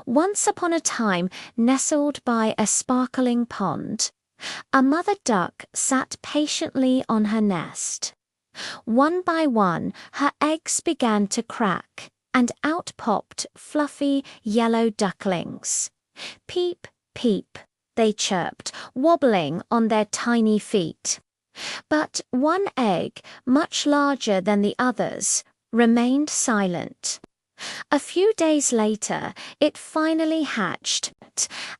Once upon a time, nestled by a sparkling pond, a mother duck sat patiently on her nest. One by one, her eggs began to crack, and out popped fluffy yellow ducklings. Peep, peep, they chirped, wobbling on their tiny feet. But one egg, much larger than the others, remained silent. A few days later, it finally hatched.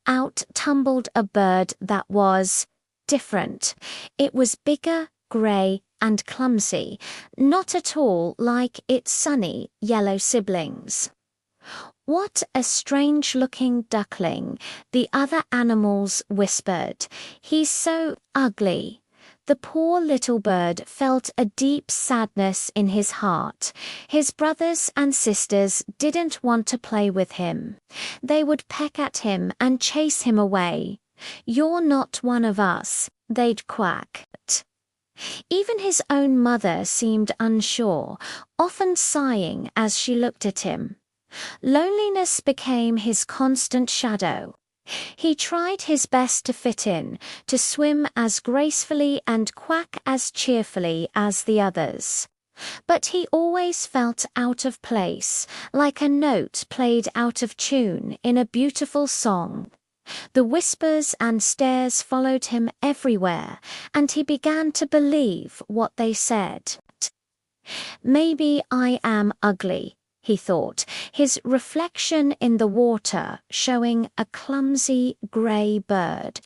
Out tumbled a bird that was different. It was bigger, grey, and clumsy, not at all like its sunny yellow siblings. "What a strange-looking duckling," the other animals whispered. "He's so ugly." The poor little bird felt a deep sadness in his heart. His brothers and sisters didn't want to play with him. They would peck at him and chase him away. "You're not one of us," they'd quack. Even his own mother seemed unsure, often sighing as she looked at him. Loneliness became his constant shadow. He tried his best to fit in, to swim as gracefully and quack as cheerfully as the others. But he always felt out of place, like a note played out of tune in a beautiful song. The whispers and stares followed him everywhere, and he began to believe what they said. "Maybe I am ugly," he thought, his reflection in the water showing a clumsy grey bird.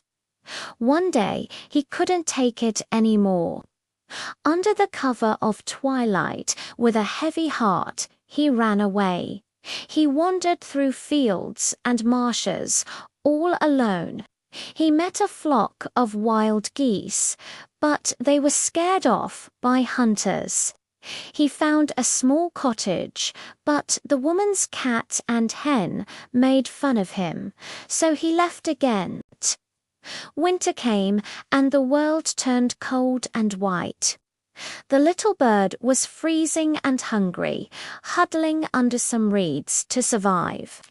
One day he couldn't take it any more. Under the cover of twilight, with a heavy heart, he ran away. He wandered through fields and marshes, all alone. He met a flock of wild geese, but they were scared off by hunters. He found a small cottage, but the woman's cat and hen made fun of him, so he left again. Winter came, and the world turned cold and white. The little bird was freezing and hungry, huddling under some reeds to survive.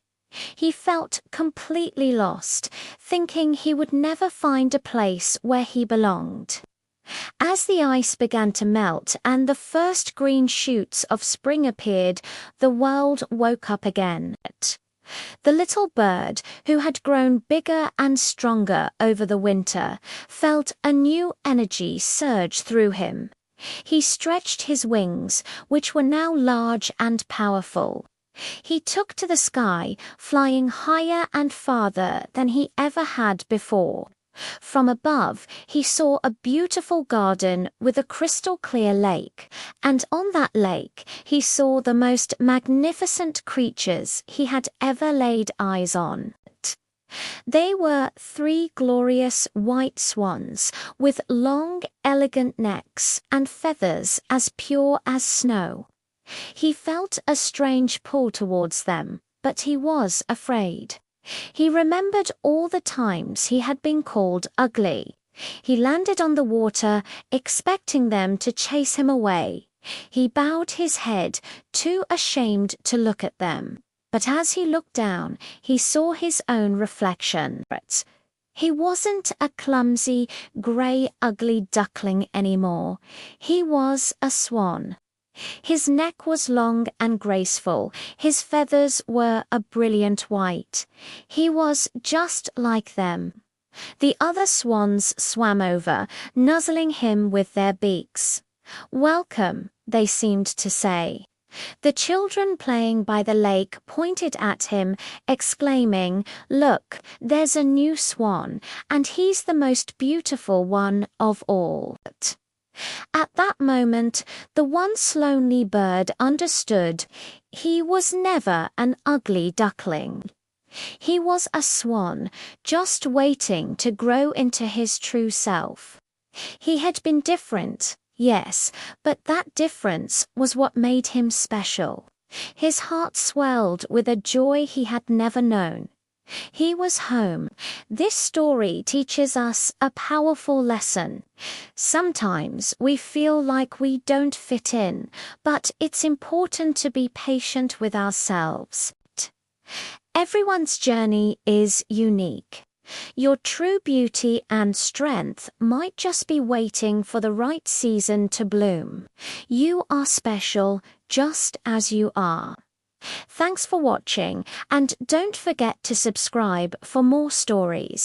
He felt completely lost, thinking he would never find a place where he belonged. As the ice began to melt and the first green shoots of spring appeared, the world woke up again. The little bird, who had grown bigger and stronger over the winter, felt a new energy surge through him. He stretched his wings, which were now large and powerful. He took to the sky, flying higher and farther than he ever had before. From above, he saw a beautiful garden with a crystal-clear lake, and on that lake he saw the most magnificent creatures he had ever laid eyes on. They were 3 glorious white swans with long, elegant necks and feathers as pure as snow. He felt a strange pull towards them, but he was afraid. He remembered all the times he had been called ugly. He landed on the water, expecting them to chase him away. He bowed his head, too ashamed to look at them. But as he looked down, he saw his own reflection. He wasn't a clumsy, grey, ugly duckling anymore. He was a swan. His neck was long and graceful. His feathers were a brilliant white. He was just like them. The other swans swam over, nuzzling him with their beaks. "Welcome," they seemed to say. The children playing by the lake pointed at him, exclaiming, "Look, there's a new swan, and he's the most beautiful one of all." At that moment, the once lonely bird understood he was never an ugly duckling. He was a swan, just waiting to grow into his true self. He had been different, yes, but that difference was what made him special. His heart swelled with a joy he had never known. He was home. This story teaches us a powerful lesson. Sometimes we feel like we don't fit in, but it's important to be patient with ourselves. Everyone's journey is unique. Your true beauty and strength might just be waiting for the right season to bloom. You are special just as you are. Thanks for watching, and don't forget to subscribe for more stories.